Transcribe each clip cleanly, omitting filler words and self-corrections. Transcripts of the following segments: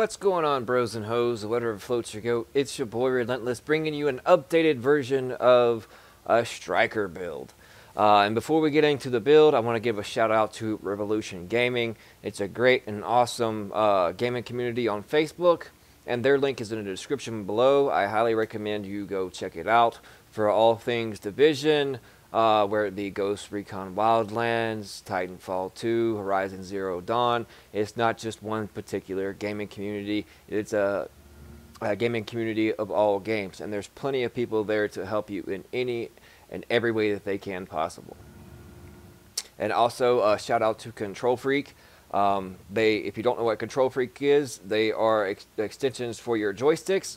What's going on, bros and hoes, whatever floats your goat? It's your boy Relentless, bringing you an updated version of a striker build. And before we get into the build, I want to give a shout out to Revolution Gaming. It's a great and awesome gaming community on Facebook, and their link is in the description below. I highly recommend you go check it out for all things Division, where it be Ghost Recon Wildlands, Titanfall 2, Horizon Zero Dawn. It's not just one particular gaming community. It's a gaming community of all games, and there's plenty of people there to help you in any and every way that they can possible. And also, shout out to Control Freak. If you don't know what Control Freak is, they are extensions for your joysticks.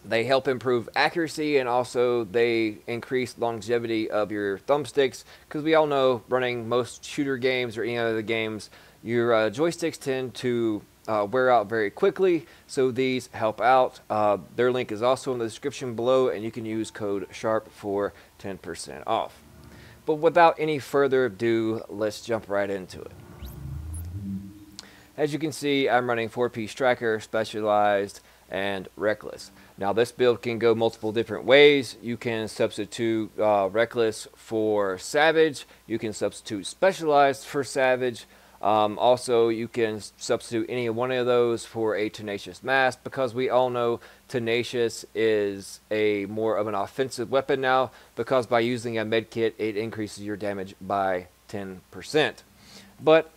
They help improve accuracy, and also they increase longevity of your thumbsticks, because we all know running most shooter games or any other games, your joysticks tend to wear out very quickly, so these help out. Their link is also in the description below, and you can use code SHARP for 10% off. But without any further ado, let's jump right into it. As you can see, I'm running 4-piece striker, specialized, and reckless. Now this build can go multiple different ways. You can substitute reckless for savage. You can substitute specialized for savage. Also, you can substitute any one of those for a tenacious mask, because we all know tenacious is a more of an offensive weapon now, because by using a med kit it increases your damage by 10%. But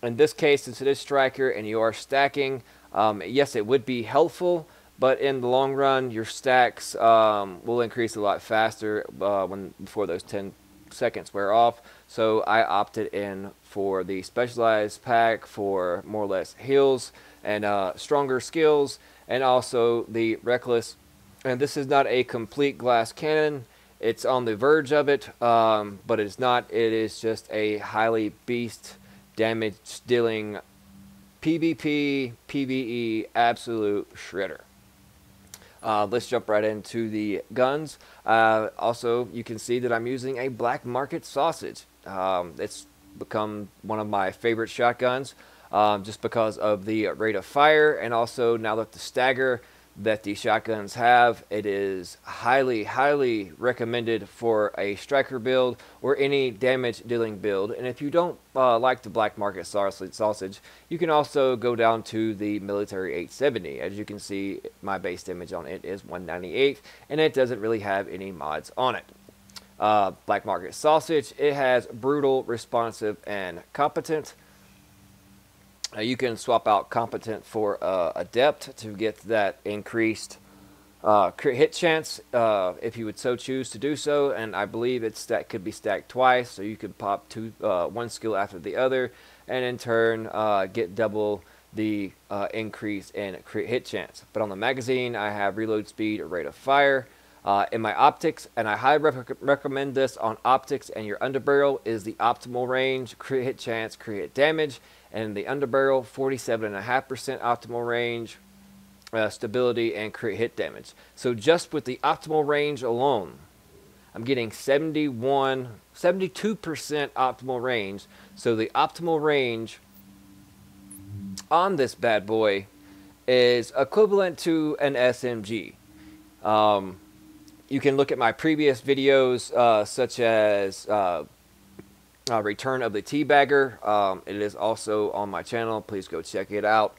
in this case, since it is striker and you are stacking, yes, it would be helpful, but in the long run, your stacks will increase a lot faster before those 10 seconds wear off. So I opted in for the specialized pack for more or less heals and stronger skills, and also the reckless. And this is not a complete glass cannon. It's on the verge of it, but it's not. It is just a highly beast damage dealing PvP, PvE, absolute shredder. Let's jump right into the guns. Also, you can see that I'm using a black market sausage. It's become one of my favorite shotguns, just because of the rate of fire, and also now that the stagger that the shotguns have, it is highly recommended for a striker build or any damage dealing build. And if you don't like the black market sausage, you can also go down to the military 870. As you can see, my base damage on it is 198, and it doesn't really have any mods on it. Black market sausage, it has brutal, responsive, and competent. You can swap out competent for adept to get that increased crit hit chance, if you would so choose to do so. And I believe could be stacked twice, so you could pop one skill after the other, and in turn get double the increase in crit hit chance. But on the magazine, I have reload speed or rate of fire. In my optics, and I highly recommend this on optics and your underbarrel, is the optimal range, crit hit chance, crit hit damage. And the underbarrel, 47.5% optimal range, stability, and crit hit damage. So just with the optimal range alone, I'm getting 72% optimal range. So the optimal range on this bad boy is equivalent to an SMG. You can look at my previous videos, such as Return of the Teabagger. It is also on my channel. Please go check it out.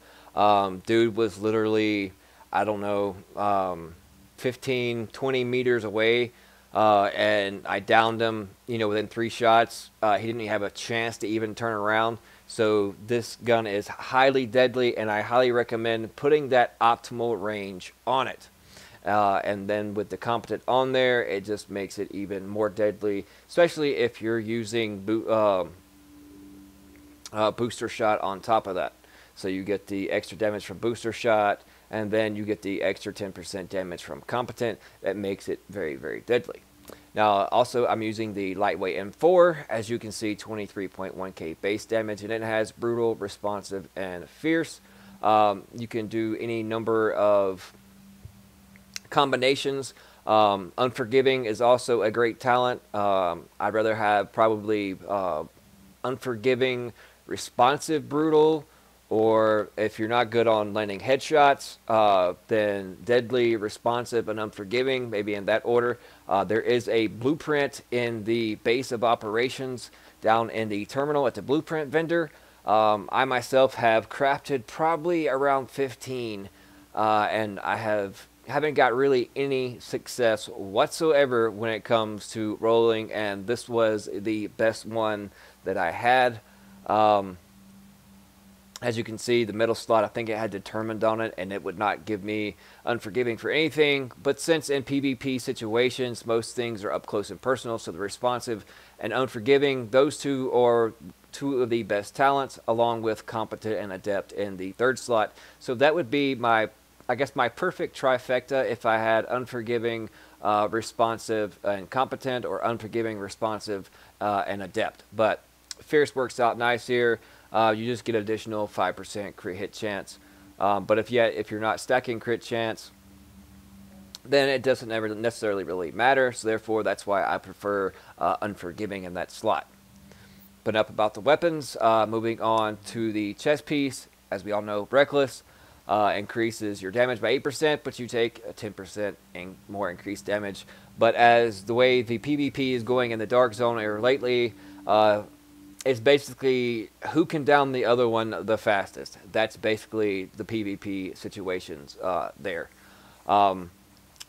Dude was literally, I don't know, 15, 20 meters away, and I downed him, within 3 shots. He didn't have a chance to even turn around. So this gun is highly deadly, and I highly recommend putting that optimal range on it. And then with the competent on there, it just makes it even more deadly, especially if you're using booster shot on top of that. So you get the extra damage from booster shot, and then you get the extra 10% damage from competent. That makes it very deadly. Now also, I'm using the lightweight M4. As you can see, 23.1k base damage, and it has brutal, responsive, and fierce. You can do any number of combinations. Unforgiving is also a great talent. I'd rather have probably unforgiving, responsive, brutal, or if you're not good on landing headshots, then deadly, responsive, and unforgiving, maybe in that order. There is a blueprint in the base of operations down in the terminal at the blueprint vendor. I myself have crafted probably around 15, and I haven't got really any success whatsoever when it comes to rolling, and this was the best one that I had. As you can see, the middle slot, I think it had determined on it, and it would not give me unforgiving for anything. But since in PvP situations, most things are up close and personal, so the responsive and unforgiving, those two are two of the best talents, along with competent and adept in the third slot. So that would be my, I guess, my perfect trifecta if I had unforgiving, responsive, and competent, or unforgiving, responsive, and adept. But Fierce works out nice here. You just get additional 5% crit hit chance. But if you're not stacking crit chance, then it doesn't necessarily really matter. So therefore, that's why I prefer unforgiving in that slot. But up about the weapons, moving on to the chest piece. As we all know, Reckless increases your damage by 8%, but you take a 10% more increased damage. But as the way the PvP is going in the Dark Zone here lately, it's basically who can down the other one the fastest. That's basically the PvP situations there. I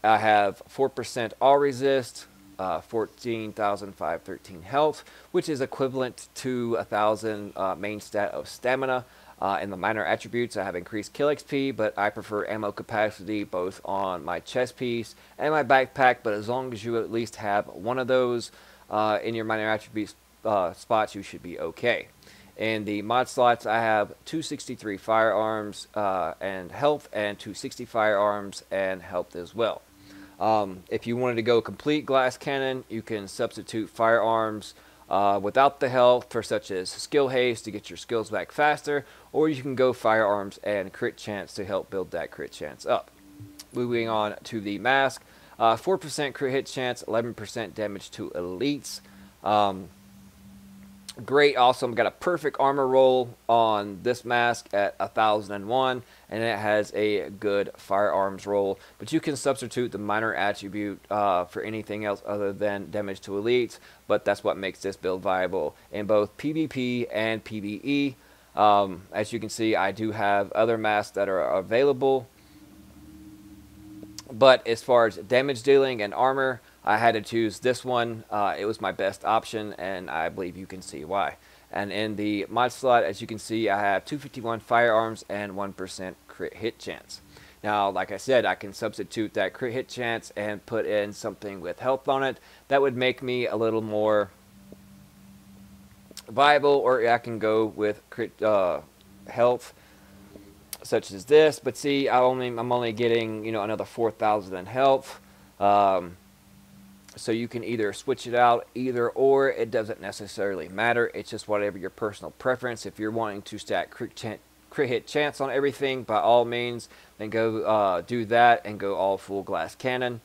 have 4% all resist, 14,513 health, which is equivalent to 1,000 main stat of stamina. In the minor attributes, I have increased kill XP, but I prefer ammo capacity both on my chest piece and my backpack. But as long as you at least have one of those in your minor attributes spots, you should be okay. In the mod slots, I have 263 firearms and health, and 260 firearms and health as well. If you wanted to go complete glass cannon, you can substitute firearms without the health for such as skill haste to get your skills back faster, or you can go firearms and crit chance to help build that crit chance up. Moving on to the mask, 4% crit hit chance, 11% damage to elites. Great, awesome. Got a perfect armor roll on this mask at 1001, and it has a good firearms roll. But you can substitute the minor attribute for anything else other than damage to elites. But that's what makes this build viable in both PvP and PvE. As you can see, I do have other masks that are available. But as far as damage dealing and armor, I had to choose this one. It was my best option, and I believe you can see why. And in the mod slot, as you can see, I have 251 firearms and 1% crit hit chance. Now, like I said, I can substitute that crit hit chance and put in something with health on it. That would make me a little more viable, or I can go with crit health, such as this. But see, I'm only getting, another 4,000 in health. So you can either switch it out, either or. It doesn't necessarily matter. It's just whatever your personal preference. If you're wanting to stack crit hit chance on everything, by all means, then go do that and go all full glass cannon.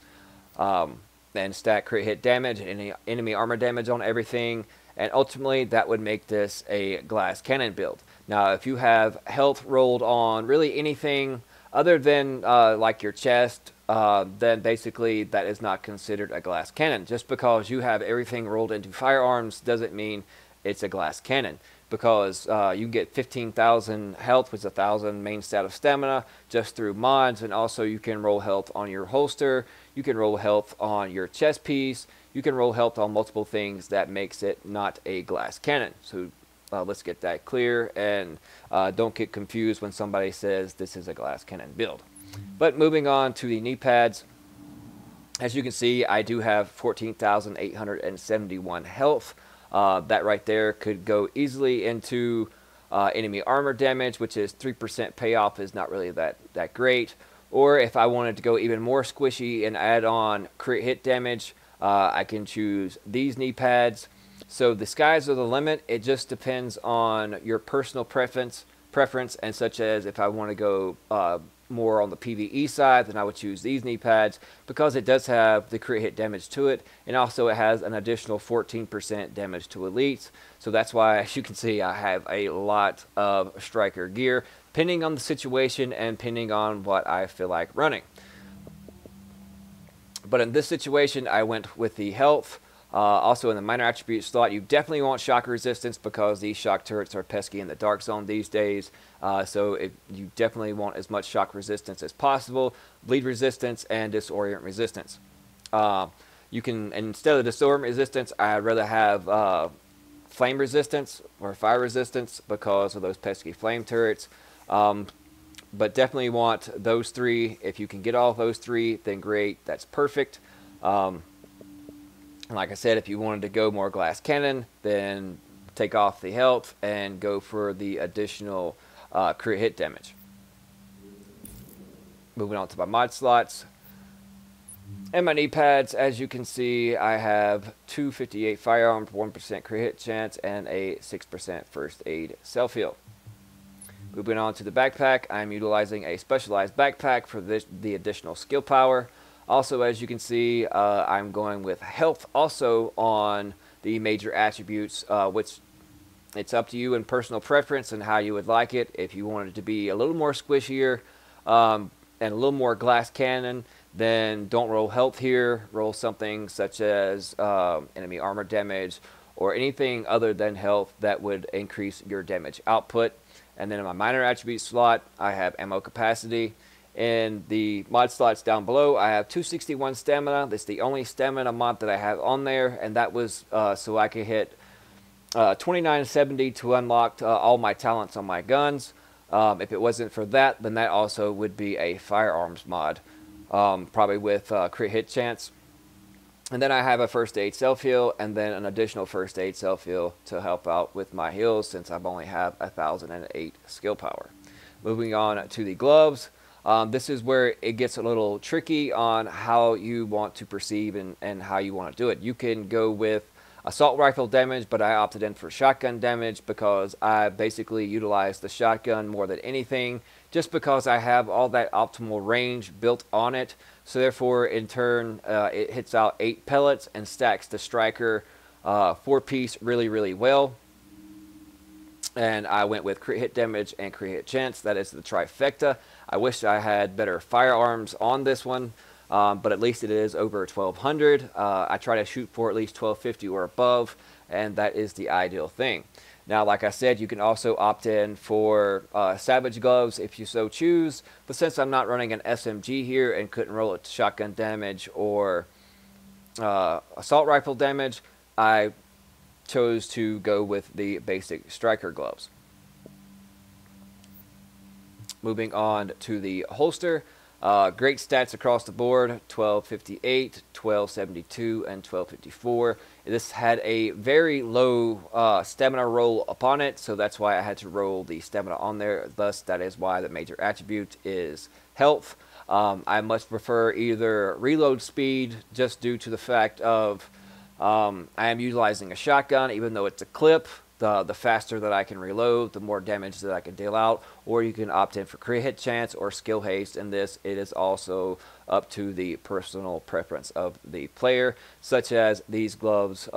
Then stack crit hit damage and any enemy armor damage on everything. And ultimately, that would make this a glass cannon build. Now, if you have health rolled on really anything other than like your chest, then basically that is not considered a glass cannon. Just because you have everything rolled into firearms doesn't mean it's a glass cannon, because you get 15,000 health with 1,000 main stat of stamina just through mods, and also you can roll health on your holster, you can roll health on your chest piece, you can roll health on multiple things. That makes it not a glass cannon. So let's get that clear, and don't get confused when somebody says this is a glass cannon build. But moving on to the knee pads, as you can see, I do have 14,871 health. That right there could go easily into enemy armor damage, which is 3% payoff, is not really that great. Or if I wanted to go even more squishy and add on crit hit damage, I can choose these knee pads. So the skies are the limit. It just depends on your personal preference. preference, and such as if I want to go more on the PvE side, then I would choose these knee pads because it does have the crit hit damage to it, and also it has an additional 14% damage to elites. So that's why, as you can see, I have a lot of striker gear, depending on the situation and depending on what I feel like running. But in this situation, I went with the health. Also in the minor attribute slot, you definitely want shock resistance because these shock turrets are pesky in the dark zone these days. So you definitely want as much shock resistance as possible, bleed resistance, and disorient resistance. You can, instead of disorient resistance, I'd rather have flame resistance or fire resistance because of those pesky flame turrets. But definitely want those three. If you can get all those three, then great. That's perfect. Like I said, if you wanted to go more glass cannon, then take off the health and go for the additional crit hit damage. Moving on to my mod slots. And my knee pads, as you can see, I have 258 firearms, 1% crit hit chance, and a 6% first aid self-heal. Moving on to the backpack, I'm utilizing a specialized backpack for the additional skill power. Also, as you can see, I'm going with health also on the major attributes, which it's up to you in personal preference and how you would like it. If you want it to be a little more squishier and a little more glass cannon, then don't roll health here. Roll something such as enemy armor damage or anything other than health that would increase your damage output. And then in my minor attribute slot, I have ammo capacity. In the mod slots down below, I have 261 stamina. That's the only stamina mod that I have on there, and that was so I could hit 2970 to unlock all my talents on my guns. If it wasn't for that, then that also would be a firearms mod, probably with crit hit chance. And then I have a first aid self-heal, and then an additional first aid self-heal to help out with my heals since I've only have 1008 skill power. Moving on to the gloves. This is where it gets a little tricky on how you want to perceive and how you want to do it. You can go with assault rifle damage, but I opted in for shotgun damage because I basically utilize the shotgun more than anything, just because I have all that optimal range built on it. So therefore, in turn, it hits out 8 pellets and stacks the striker 4-piece really, really well. And I went with crit hit damage and crit hit chance. That is the trifecta. I wish I had better firearms on this one, but at least it is over 1200. I try to shoot for at least 1250 or above, and that is the ideal thing. Now, like I said, you can also opt in for Savage Gloves if you so choose, but since I'm not running an SMG here and couldn't roll it to shotgun damage or assault rifle damage, I chose to go with the basic striker gloves. Moving on to the holster. Great stats across the board, 1258, 1272, and 1254. This had a very low stamina roll upon it, so that's why I had to roll the stamina on there. Thus, that is why the major attribute is health. I much prefer either reload speed, just due to the fact of I am utilizing a shotgun, even though it's a clip. The faster that I can reload, the more damage that I can deal out. Or you can opt in for crit hit chance or skill haste. In this, it is also up to the personal preference of the player, such as these gloves.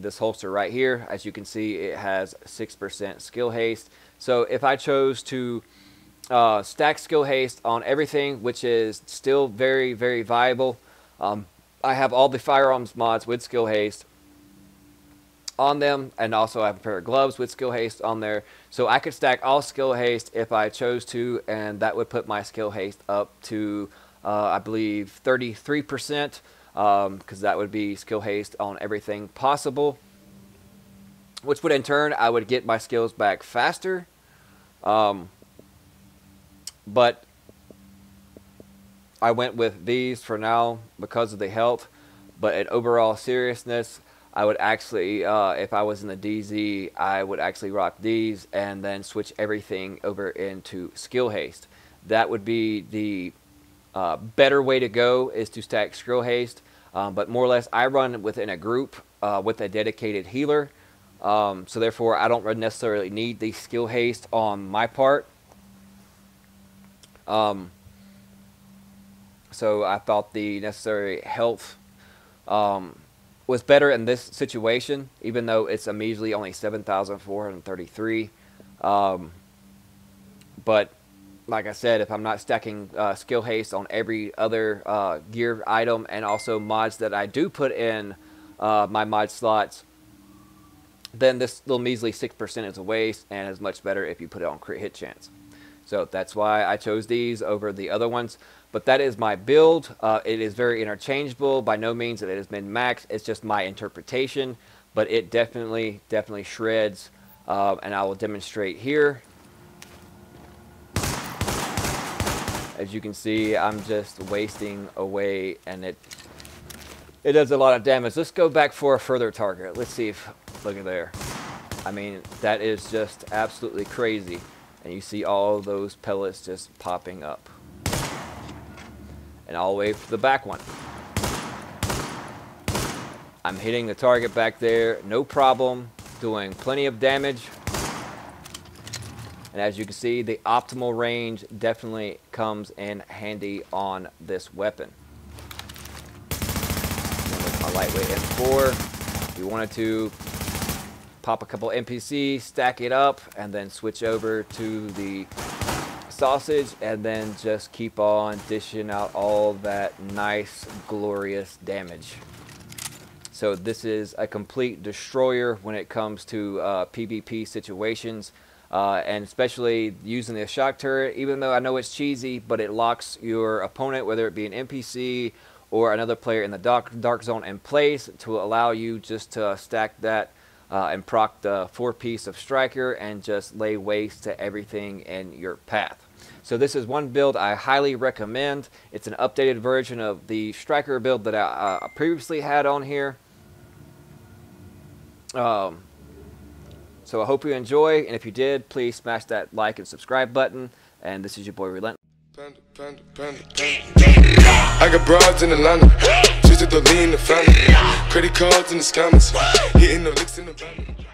This holster right here, as you can see, it has 6% skill haste. So if I chose to stack skill haste on everything, which is still very, very viable, I have all the firearms mods with skill haste on them, and also I have a pair of gloves with skill haste on there, so I could stack all skill haste if I chose to, and that would put my skill haste up to I believe 33%, because that would be skill haste on everything possible, which would in turn I would get my skills back faster. But I went with these for now because of the health, but in overall seriousness, I would actually, if I was in the DZ, I would actually rock these and then switch everything over into skill haste. That would be the better way to go, is to stack skill haste. But more or less, I run within a group with a dedicated healer. So therefore, I don't necessarily need the skill haste on my part. So I thought the necessary health was better in this situation, even though it's immediately only 7,433. But like I said, if I'm not stacking skill haste on every other gear item and also mods that I do put in my mod slots, then this little measly 6% is a waste, and is much better if you put it on crit hit chance. So that's why I chose these over the other ones. But that is my build. It is very interchangeable. By no means that it has been maxed. It's just my interpretation. But it definitely shreds. And I will demonstrate here. As you can see, I'm just wasting away, and it does a lot of damage. Let's go back for a further target. Let's see if, look at there. I mean, that is just absolutely crazy. And you see all those pellets just popping up. And all the way to the back one. I'm hitting the target back there, no problem, doing plenty of damage. And as you can see, the optimal range definitely comes in handy on this weapon. And with my lightweight M4, if you wanted to pop a couple NPCs, stack it up, and then switch over to the sausage, and then just keep on dishing out all that nice, glorious damage. So this is a complete destroyer when it comes to PvP situations, and especially using the shock turret. Even though I know it's cheesy, but it locks your opponent, whether it be an NPC or another player in the dark zone, in place to allow you just to stack that and proc the 4-piece of striker and just lay waste to everything in your path. So this is one build I highly recommend. It's an updated version of the striker build that I previously had on here. So I hope you enjoy, and if you did, please smash that like and subscribe button. And this is your boy Relent. I got broads in Atlanta, just to the lean the family, credit cards in the scammers, hitting the licks in the van.